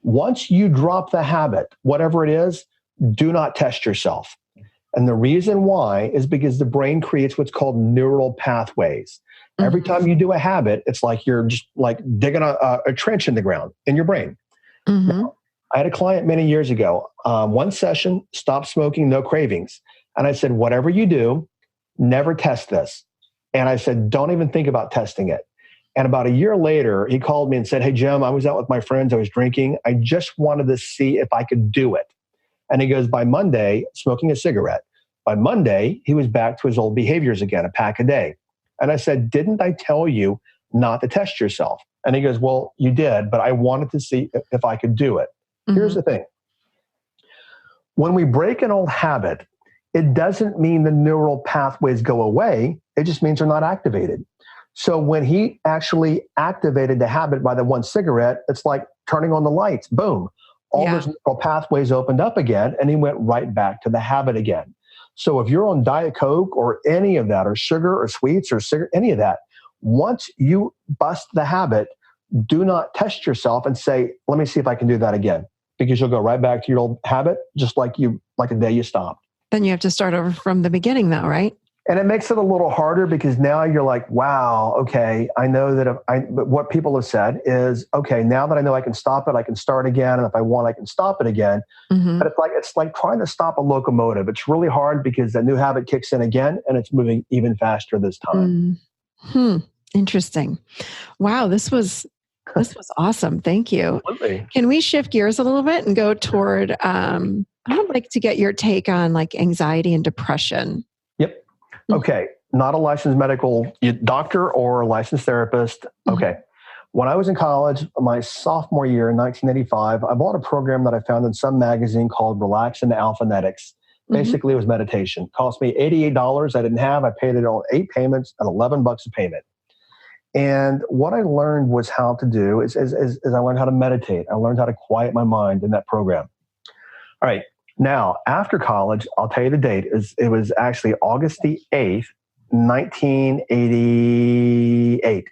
Once you drop the habit, whatever it is, do not test yourself. And the reason why is because the brain creates what's called neural pathways. Mm-hmm. Every time you do a habit, it's like you're just like digging a trench in the ground in your brain. Mm-hmm. Now, I had a client many years ago, one session, stop smoking, no cravings. And I said, whatever you do, never test this. And I said, don't even think about testing it. And about a year later, he called me and said, hey, Jim, I was out with my friends. I was drinking. I just wanted to see if I could do it. And he goes, by Monday, smoking a cigarette. By Monday, he was back to his old behaviors again, a pack a day. And I said, didn't I tell you not to test yourself? And he goes, well, you did, but I wanted to see if I could do it. Mm-hmm. Here's the thing. When we break an old habit, it doesn't mean the neural pathways go away. It just means they're not activated. So when he actually activated the habit by the one cigarette, it's like turning on the lights. Boom. All those neural pathways opened up again, and he went right back to the habit again. So if you're on Diet Coke or any of that, or sugar or sweets or cigarette, any of that, once you bust the habit, do not test yourself and say, let me see if I can do that again. Because you'll go right back to your old habit, just like the day you stopped.
Then you have to start over from the beginning though, right?
And it makes it a little harder because now you're like, wow, okay, I know that but what people have said is, okay, now that I know I can stop it, I can start again. And if I want, I can stop it again. Mm-hmm. But it's like trying to stop a locomotive. It's really hard because the new habit kicks in again and it's moving even faster this time.
Mm-hmm. Interesting. Wow, this was awesome. Thank you.
Absolutely.
Can we shift gears a little bit and go toward, I would like to get your take on like anxiety and depression.
Yep. Okay. Not a licensed medical doctor or licensed therapist. Okay. Mm-hmm. When I was in college, my sophomore year in 1985, I bought a program that I found in some magazine called Relax into Alphanetics. Basically, it was meditation. It cost me $88. I didn't have. I paid it on 8 payments at $11 a payment. And what I learned was how to do is I learned how to meditate. I learned how to quiet my mind in that program. All right. Now, after college, I'll tell you the date. It was actually August the 8th, 1988.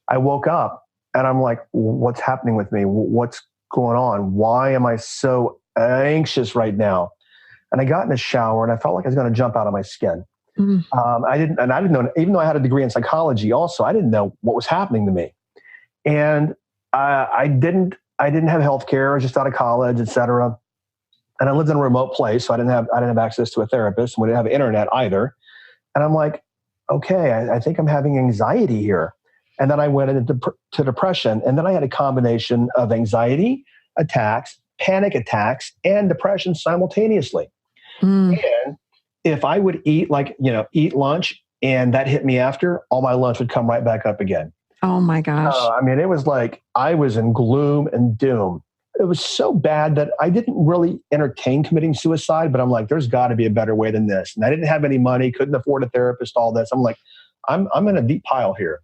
I woke up and I'm like, what's happening with me? What's going on? Why am I so anxious right now? And I got in the shower and I felt like I was going to jump out of my skin. Mm-hmm. I didn't know, even though I had a degree in psychology also, I didn't know what was happening to me. And I didn't have healthcare. I was just out of college, et cetera. And I lived in a remote place, so I didn't have access to a therapist. We didn't have internet either. And I'm like, okay, I think I'm having anxiety here. And then I went into depression. And then I had a combination of anxiety attacks, panic attacks, and depression simultaneously. And if I would eat lunch and that hit me after, all my lunch would come right back up again.
Oh my gosh.
It was like I was in gloom and doom. It was so bad that I didn't really entertain committing suicide, but I'm like, there's got to be a better way than this. And I didn't have any money, couldn't afford a therapist, all this. I'm like, I'm in a deep pile here.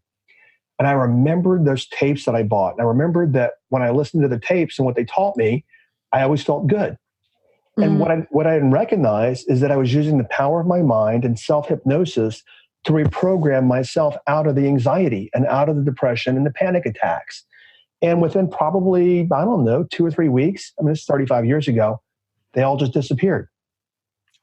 And I remembered those tapes that I bought. And I remembered that when I listened to the tapes and what they taught me, I always felt good. And what I didn't recognize is that I was using the power of my mind and self-hypnosis to reprogram myself out of the anxiety and out of the depression and the panic attacks. And within probably, 2 or 3 weeks, this is 35 years ago, they all just disappeared.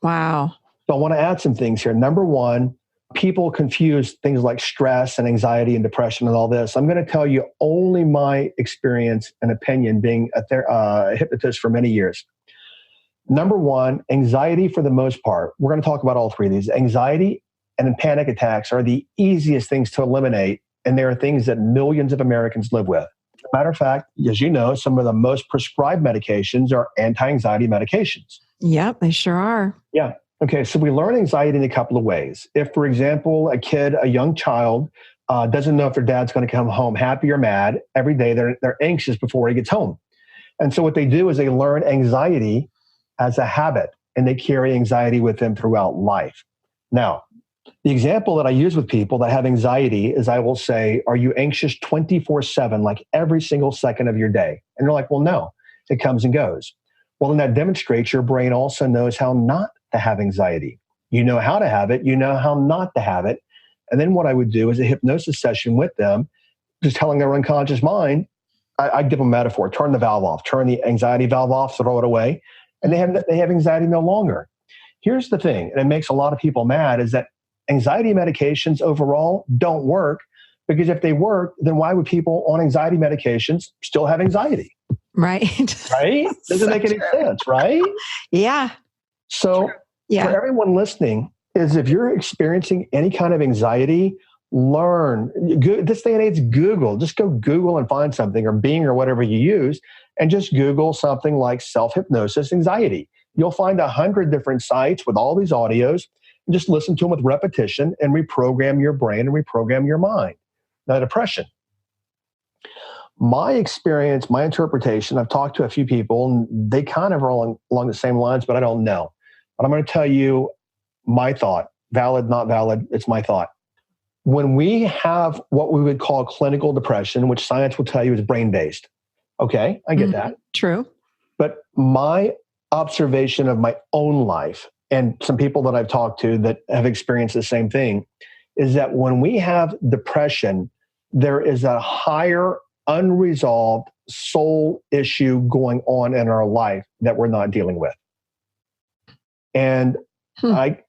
Wow.
So I want to add some things here. Number one, people confuse things like stress and anxiety and depression and all this. I'm going to tell you only my experience and opinion being a hypnotist for many years. Number one, anxiety for the most part. We're going to talk about all three of these. Anxiety and panic attacks are the easiest things to eliminate. And they are things that millions of Americans live with. As a matter of fact, as you know, some of the most prescribed medications are anti-anxiety medications.
Yep, they sure are.
Yeah. Okay, so we learn anxiety in a couple of ways. If, for example, a young child doesn't know if their dad's going to come home happy or mad, every day they're anxious before he gets home. And so what they do is they learn anxiety as a habit, and they carry anxiety with them throughout life. Now, the example that I use with people that have anxiety is I will say, are you anxious 24/7, like every single second of your day? And they're like, well, no, it comes and goes. Well, then that demonstrates your brain also knows how not to have anxiety. You know how to have it, you know how not to have it. And then what I would do is a hypnosis session with them, just telling their unconscious mind, I give them a metaphor, turn the valve off, turn the anxiety valve off, throw it away. And they have anxiety no longer. Here's the thing, and it makes a lot of people mad, is that anxiety medications overall don't work, because if they work, then why would people on anxiety medications still have anxiety?
Right.
Right? Doesn't make any sense, right?
Yeah.
So
yeah.
For everyone listening, is if you're experiencing any kind of anxiety, learn. This day and age, Google. Just go Google and find something, or Bing or whatever you use, and just Google something like self-hypnosis anxiety. You'll find 100 different sites with all these audios, and just listen to them with repetition and reprogram your brain and reprogram your mind. Now, depression. My experience, my interpretation, I've talked to a few people, and they kind of are along the same lines, but I don't know. But I'm going to tell you my thought. Valid, not valid, it's my thought. When we have what we would call clinical depression, which science will tell you is brain-based. Okay, I get that.
True.
But my observation of my own life, and some people that I've talked to that have experienced the same thing, is that when we have depression, there is a higher unresolved soul issue going on in our life that we're not dealing with. And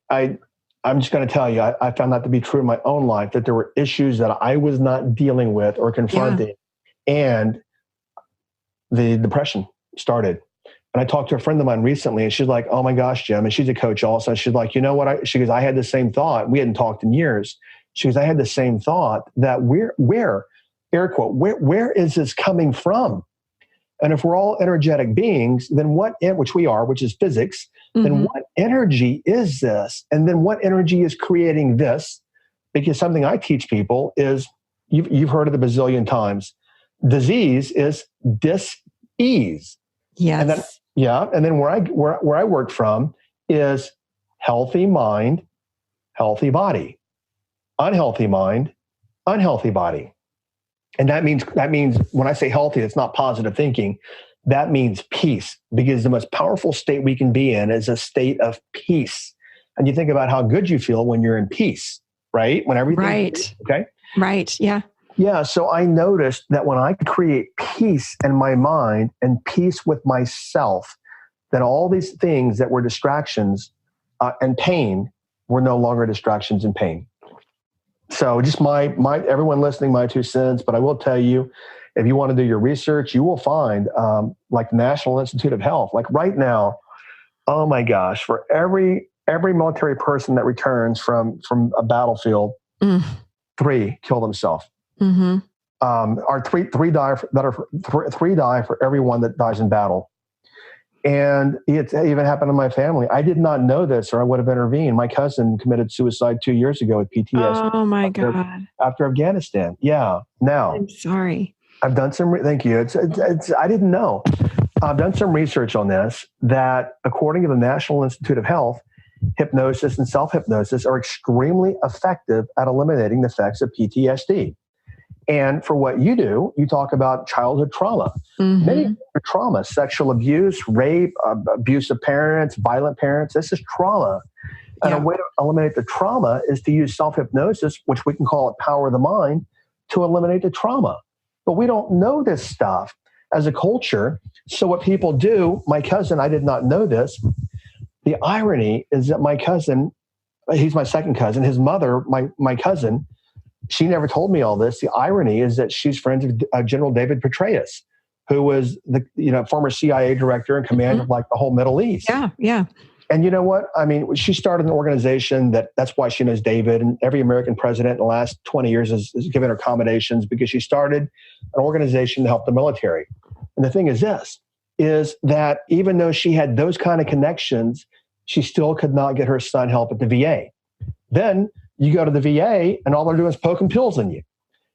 I'm just going to tell you, I found that to be true in my own life, that there were issues that I was not dealing with or confronting. Yeah. And the depression started. And I talked to a friend of mine recently, and she's like, oh my gosh, Jim. And she's a coach also. She's like, you know what? She goes, I had the same thought. We hadn't talked in years. She goes, I had the same thought that where, air quote, where is this coming from? And if we're all energetic beings, then which we are, which is physics, then what energy is this? And then what energy is creating this? Because something I teach people is, you've heard of the bazillion times, disease is dis-ease.
Yes.
And then, and then where I work from is healthy mind, healthy body. Unhealthy mind, unhealthy body. And that means when I say healthy, it's not positive thinking. That means peace, because the most powerful state we can be in is a state of peace. And you think about how good you feel when you're in peace, right? When everything,
right.
Okay.
Right. Yeah.
Yeah. So I noticed that when I create peace in my mind and peace with myself, that all these things that were distractions and pain were no longer distractions and pain. So just my everyone listening, my 2 cents. But I will tell you, if you want to do your research, you will find like the National Institute of Health. Like right now, oh my gosh, for every military person that returns from a battlefield, 3 kill themselves.
Mm-hmm.
Or three die for everyone that dies in battle. And it even happened in my family. I did not know this, or I would have intervened. My cousin committed suicide 2 years ago with PTSD.
Oh my God!
After Afghanistan, yeah. Now
I'm sorry.
I've done some. Thank you. It's I didn't know. I've done some research on this. That according to the National Institute of Health, hypnosis and self-hypnosis are extremely effective at eliminating the effects of PTSD. And for what you do, you talk about childhood trauma.
Mm-hmm.
Many trauma, sexual abuse, rape, abuse of parents, violent parents. This is trauma. And a way to eliminate the trauma is to use self-hypnosis, which we can call it power of the mind, to eliminate the trauma. But we don't know this stuff as a culture. So what people do, my cousin, I did not know this. The irony is that my cousin, he's my second cousin, his mother, my cousin, she never told me all this. The irony is that she's friends with General David Petraeus, who was the former CIA director and commander of like the whole Middle East.
Yeah, yeah.
And you know what? I mean, she started an organization that's why she knows David, and every American president in the last 20 years has given her accommodations because she started an organization to help the military. And the thing is this, is that even though she had those kind of connections, she still could not get her son help at the VA. Then you go to the VA and all they're doing is poking pills in you.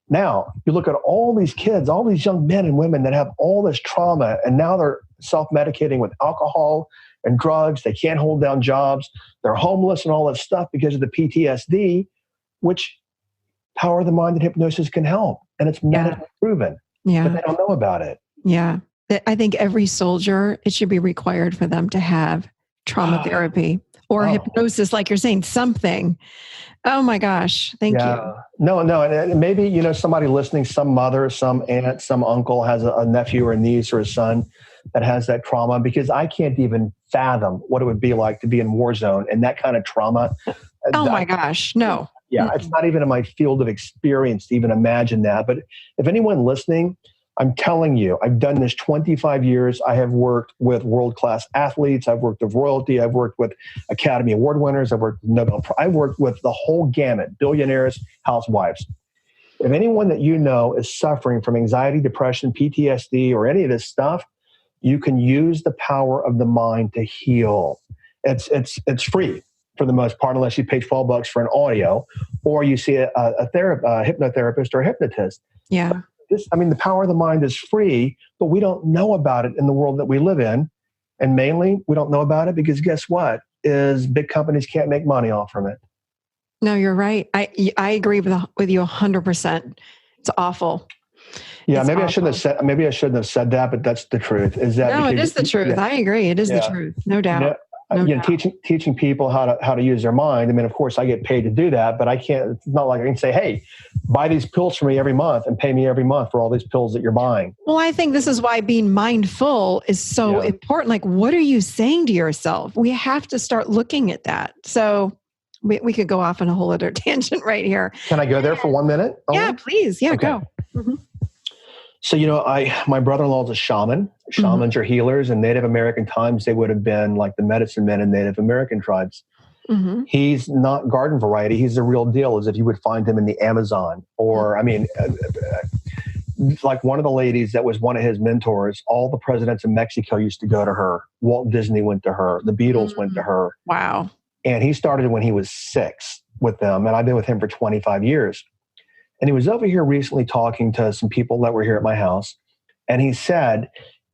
Now, you look at all these kids, all these young men and women that have all this trauma, and now they're self-medicating with alcohol and drugs. They can't hold down jobs. They're homeless and all that stuff because of the PTSD, which power of the mind and hypnosis can help. And it's medically proven, but they don't know about it.
Yeah. I think every soldier, it should be required for them to have trauma therapy or hypnosis, like you're saying, something. Oh my gosh. Thank you.
No. And maybe, somebody listening, some mother, some aunt, some uncle has a nephew or a niece or a son that has that trauma, because I can't even fathom what it would be like to be in war zone and that kind of trauma.
Oh my gosh. No.
Yeah. It's not even in my field of experience to even imagine that. But if anyone listening, I'm telling you, I've done this 25 years. I have worked with world-class athletes. I've worked with royalty. I've worked with Academy Award winners. I've worked with Nobel Prize. I've worked with the whole gamut, billionaires, housewives. If anyone that you know is suffering from anxiety, depression, PTSD, or any of this stuff, you can use the power of the mind to heal. It's free for the most part, unless you pay $12 for an audio, or you see a hypnotherapist or a hypnotist.
Yeah.
The power of the mind is free, but we don't know about it in the world that we live in. And mainly, we don't know about it because guess what? Is big companies can't make money off from it.
No, you're right. I agree with you 100%. It's awful.
Yeah, maybe I shouldn't have said that, but that's the truth. It is the truth.
I agree. It is the truth. No doubt.
Teaching people how to use their mind. I mean, of course, I get paid to do that, but I can't. It's not like I can say, "Hey, buy these pills for me every month and pay me every month for all these pills that you're buying."
Well, I think this is why being mindful is so important. Like, what are you saying to yourself? We have to start looking at that. So we could go off on a whole other tangent right here.
Can I go there for 1 minute?
Only? Yeah, please. Yeah,
okay.
Go. Mm-hmm.
So, my brother-in-law is a shaman. Shamans are healers. In Native American times, they would have been like the medicine men in Native American tribes. Mm-hmm. He's not garden variety. He's the real deal, as if you would find him in the Amazon. Or, like one of the ladies that was one of his mentors, all the presidents in Mexico used to go to her. Walt Disney went to her. The Beatles went to her.
Wow.
And he started when he was 6 with them. And I've been with him for 25 years. And he was over here recently talking to some people that were here at my house. And he said,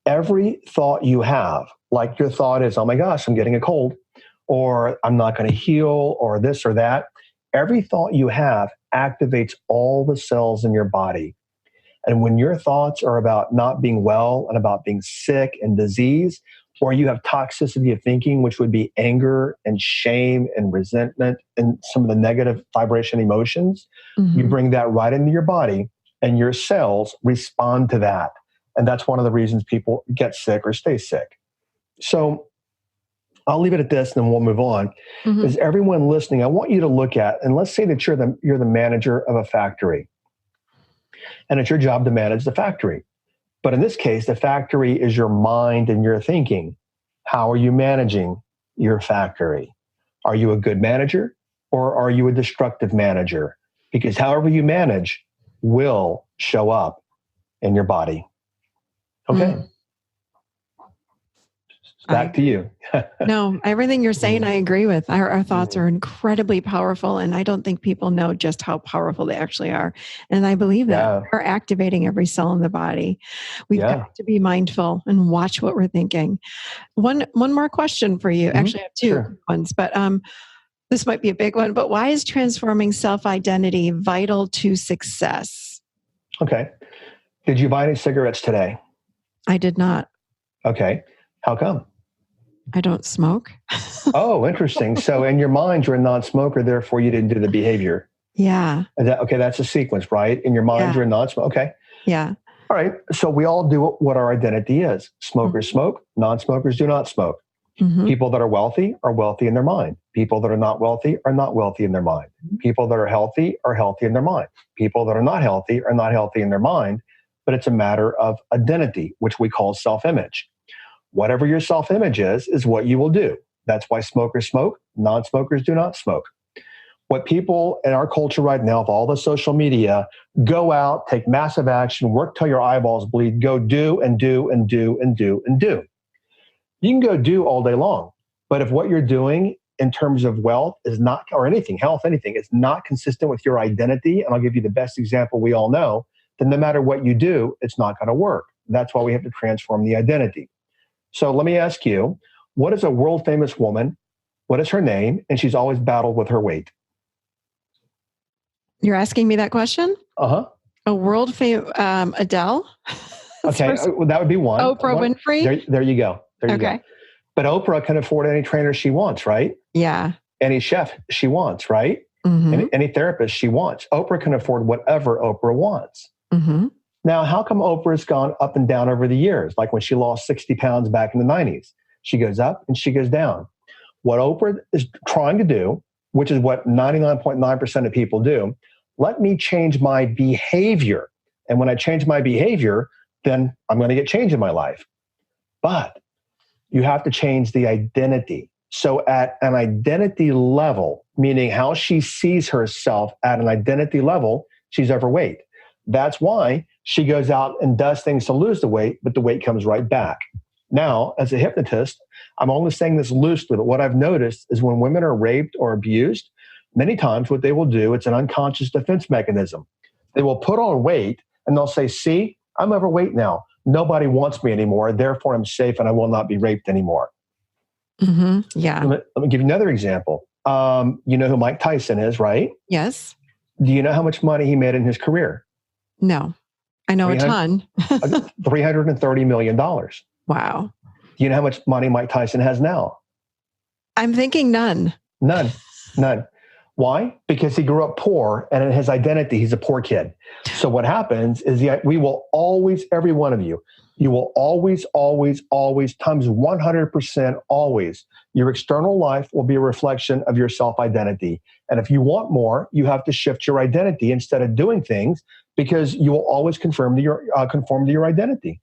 every thought you have, like your thought is, oh my gosh, I'm getting a cold, or I'm not going to heal, or this or that. every thought you have activates all the cells in your body. And when your thoughts are about not being well and about being sick and disease, or you have toxicity of thinking, which would be anger and shame and resentment and some of the negative vibration emotions, you bring that right into your body and your cells respond to that. And that's one of the reasons people get sick or stay sick. So I'll leave it at this and then we'll move on. Is everyone listening, I want you to look at, and let's say that you're the manager of a factory. And it's your job to manage the factory. But in this case, the factory is your mind and your thinking. How are you managing your factory? Are you a good manager or are you a destructive manager? Because however you manage will show up in your body. Okay. Back to you.
No, everything you're saying, I agree with. Our thoughts are incredibly powerful, and I don't think people know just how powerful they actually are. And I believe that we're activating every cell in the body. We've got to be mindful and watch what we're thinking. One more question for you. Actually, I have two ones, but this might be a big one. But why is transforming self-identity vital to success?
Okay. Did you buy any cigarettes today?
I did not.
Okay. How come?
I don't smoke.
Oh, interesting. So in your mind, you're a non-smoker, therefore you didn't do the behavior.
Yeah.
Okay, that's a sequence, right? In your mind, you're a non-smoker. Okay.
Yeah.
All right. So we all do what our identity is. Smokers smoke. Non-smokers do not smoke. People that are wealthy in their mind. People that are not wealthy are not wealthy in their mind. People that are healthy in their mind. People that are not healthy in their mind. But it's a matter of identity, which we call self-image. Whatever your self-image is what you will do. That's why smokers smoke, non-smokers do not smoke. What people in our culture right now, with all the social media, go out, take massive action, work till your eyeballs bleed, go do and do and do and do and do. You can go do all day long, but if what you're doing in terms of wealth is not, or anything, health, anything, is not consistent with your identity, and I'll give you the best example we all know, then no matter what you do, it's not going to work. That's why we have to transform the identity. So let me ask you, what is a world famous woman? What is her name? And she's always battled with her weight.
You're asking me that question? A world famous Adele?
Okay, that would be one.
Oprah Winfrey?
There you go. There you go. But Oprah can afford any trainer she wants, right?
Yeah.
Any chef she wants, right? Any therapist she wants. Oprah can afford whatever Oprah wants. Now, how come Oprah's gone up and down over the years? Like when she lost 60 pounds back in the 90s, she goes up and she goes down. What Oprah is trying to do, which is what 99.9% of people do, let me change my behavior. And when I change my behavior, then I'm going to get change in my life. But you have to change the identity. So at an identity level, meaning how she sees herself at an identity level, she's overweight. That's why she goes out and does things to lose the weight, but the weight comes right back. Now, as a hypnotist, I'm only saying this loosely, but what I've noticed is when women are raped or abused, many times what they will do, it's an unconscious defense mechanism. They will put on weight and they'll say, see, I'm overweight now. Nobody wants me anymore. Therefore, I'm safe and I will not be raped anymore.
Yeah.
Let me give you another example. You know who Mike Tyson is, right?
Yes.
Do you know how much money he made in his career?
No. I know a ton.
$330 million.
Wow.
Do you know how much money Mike Tyson has now?
I'm thinking none.
None. Why? Because he grew up poor, and in his identity, he's a poor kid. So what happens is we will always, every one of you, you will always times 100% always. Your external life will be a reflection of your self-identity. And if you want more, you have to shift your identity instead of doing things, because you will always conform to your identity.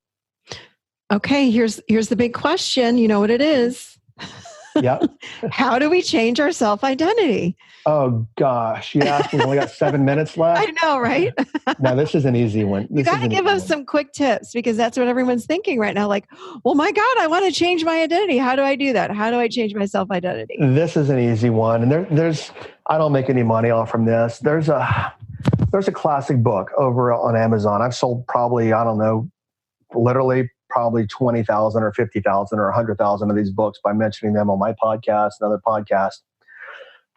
Okay, here's the big question. You know what it is?
Yeah.
How do we change our self-identity?
Oh, gosh. You asked me, we only got 7 minutes left.
I know, right?
Now, this is an easy one.
You got to give us some quick tips, because that's what everyone's thinking right now. Like, well, my God, I want to change my identity. How do I do that? How do I change my self-identity?
This is an easy one. And there's, I don't make any money off from this. There's a classic book over on Amazon. I've sold probably, I don't know, literally probably 20,000 or 50,000 or 100,000 of these books by mentioning them on my podcast and other podcasts.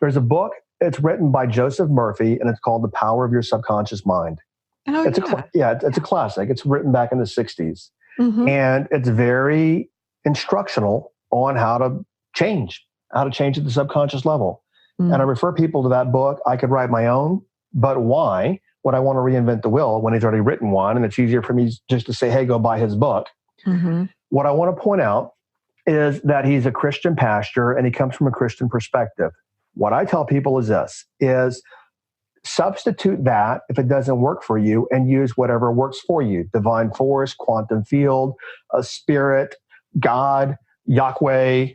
There's a book It's written by Joseph Murphy, and it's called The Power of Your Subconscious Mind.
Oh,
it's a classic. It's written back in the 60s.
Mm-hmm.
And it's very instructional on how to change at the subconscious level.
Mm-hmm.
And I refer people to that book. I could write my own, but why would I want to reinvent the wheel when he's already written one? And it's easier for me just to say, hey, go buy his book.
Mm-hmm.
What I want to point out is that he's a Christian pastor and he comes from a Christian perspective. What I tell people is this, is substitute that if it doesn't work for you and use whatever works for you. Divine force, quantum field, a spirit, God, Yahweh,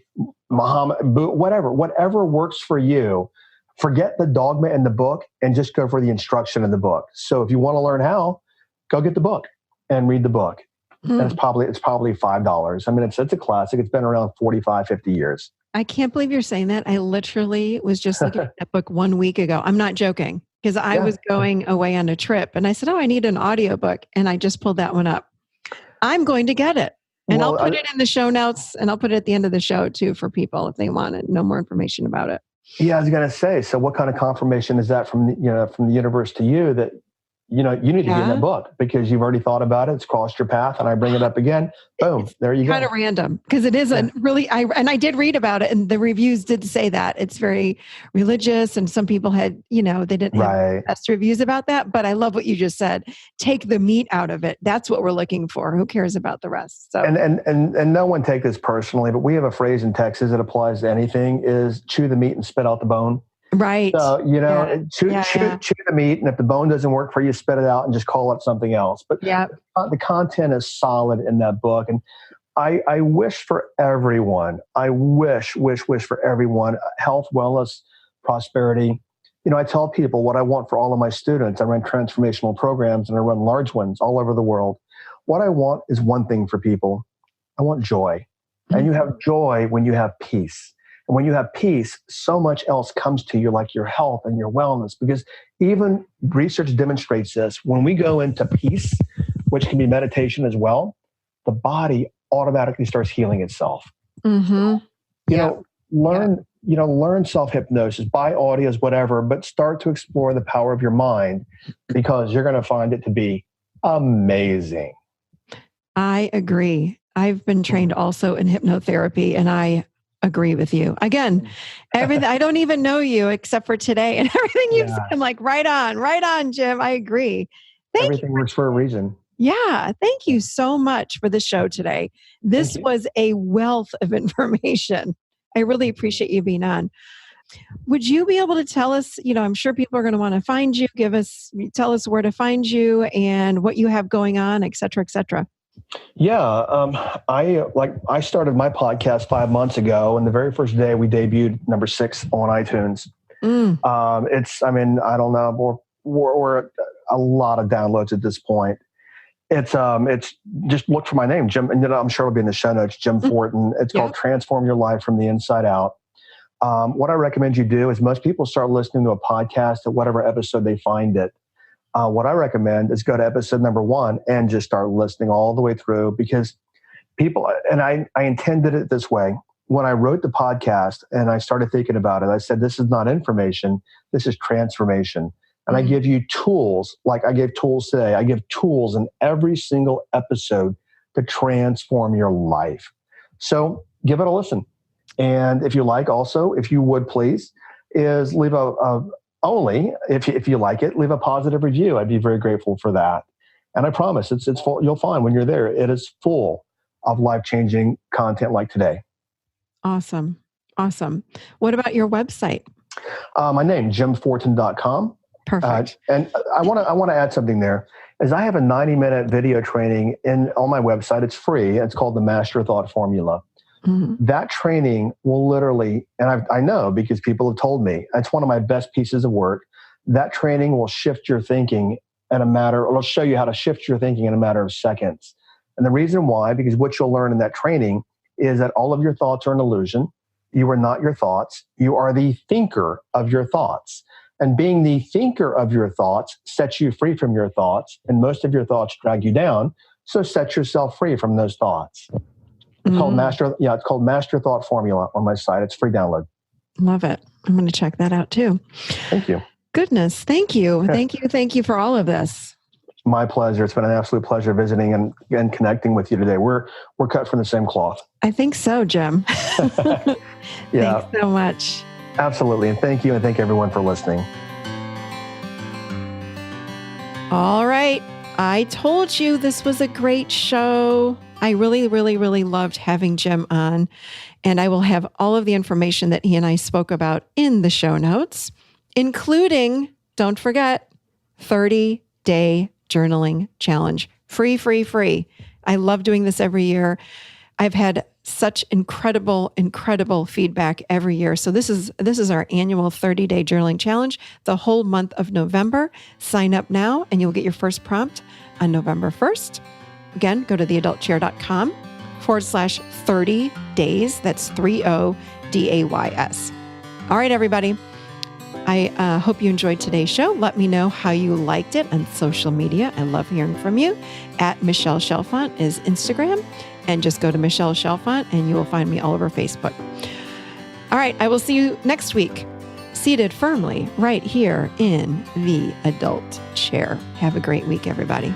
Muhammad, whatever works for you. Forget the dogma in the book and just go for the instruction in the book. So if you want to learn how, go get the book and read the book. And it's probably $5. I mean, it's a classic. It's been around 45, 50 years.
I can't believe you're saying that. I literally was just looking at that book 1 week ago. I'm not joking, because I was going away on a trip and I said, I need an audiobook. And I just pulled that one up. I'm going to get it. And I'll put it in the show notes, and I'll put it at the end of the show too, for people if they want to know more information about it.
Yeah, I was going to say, so what kind of confirmation is that from the universe to you that, you need to get in that book, because you've already thought about it. It's crossed your path, and I bring it up again. Boom, there you go.
Kind of random, because it is I did read about it, and the reviews did say that it's very religious, and some people had, they didn't have best reviews about that. But I love what you just said. Take the meat out of it. That's what we're looking for. Who cares about the rest? So
and no one take this personally, but we have a phrase in Texas that applies to anything: is chew the meat and spit out the bone.
Right.
So, chew the meat, and if the bone doesn't work for you, spit it out and just call it something else. But the content is solid in that book. And I wish for everyone, wish for everyone, health, wellness, prosperity. I tell people what I want for all of my students. I run transformational programs and I run large ones all over the world. What I want is one thing for people. I want joy. Mm-hmm. And you have joy when you have peace. And when you have peace, so much else comes to you, like your health and your wellness, because even research demonstrates this. When we go into peace, which can be meditation as well, the body automatically starts healing itself.
Mm-hmm.
Learn self-hypnosis, buy audios, whatever, but start to explore the power of your mind, because you're going to find it to be amazing. I
agree. I've been trained also in hypnotherapy, and I agree with you. Again, everything, I don't even know you except for today, and everything you've said, I'm like, right on, Jim. I agree.
Everything works for a reason.
Yeah. Thank you so much for the show today. This was a wealth of information. I really appreciate you being on. Would you be able to tell us, I'm sure people are going to want to find you, tell us where to find you and what you have going on, et cetera, et cetera.
Yeah. I started my podcast 5 months ago, and the very first day we debuted number 6 on iTunes. I don't know, we're a lot of downloads at this point. It's just look for my name, Jim, and I'm sure it'll be in the show notes, Jim Fortin. It's called Transform Your Life from the Inside Out. What I recommend you do is, most people start listening to a podcast at whatever episode they find it. What I recommend is go to episode number 1 and just start listening all the way through, because people, and I intended it this way. When I wrote the podcast and I started thinking about it, I said, this is not information, this is transformation. And I give you tools, like I gave tools today. I give tools in every single episode to transform your life. So give it a listen. And if you like, also, if you would please, is leave only if you like it, leave a positive review. I'd be very grateful for that. And I promise it's full. You'll find when you're there, it is full of life-changing content like today.
Awesome. What about your website?
My name, jimfortin.com.
Perfect.
And I want to add something there. As I have a 90-minute video training on my website. It's free. It's called the Master Thought Formula. Mm-hmm. That training will literally, and I know because people have told me, it's one of my best pieces of work. That training will shift your thinking it'll show you how to shift your thinking in a matter of seconds. And the reason why, because what you'll learn in that training is that all of your thoughts are an illusion. You are not your thoughts. You are the thinker of your thoughts. And being the thinker of your thoughts sets you free from your thoughts. And most of your thoughts drag you down. So set yourself free from those thoughts. It's called Master Thought Formula on my site. It's free download.
Love it. I'm going to check that out too.
Thank you.
Goodness. Thank you. Thank you. Thank you for all of this.
My pleasure. It's been an absolute pleasure visiting and connecting with you today. We're cut from the same cloth.
I think so, Jim.
Yeah.
Thanks so much.
Absolutely. And thank you. And thank everyone for listening.
All right. I told you this was a great show. I really, really, really loved having Jim on. And I will have all of the information that he and I spoke about in the show notes, including, don't forget, 30-day journaling challenge. Free. I love doing this every year. I've had such incredible feedback every year. So this is our annual 30-day journaling challenge, the whole month of November. Sign up now and you'll get your first prompt on November 1st. Again, go to theadultchair.com/30 days. That's 30 DAYS. All right, everybody. I hope you enjoyed today's show. Let me know how you liked it on social media. I love hearing from you. At Michelle Chalfant is Instagram. And just go to Michelle Chalfant and you will find me all over Facebook. All right, I will see you next week, seated firmly right here in the adult chair. Have a great week, everybody.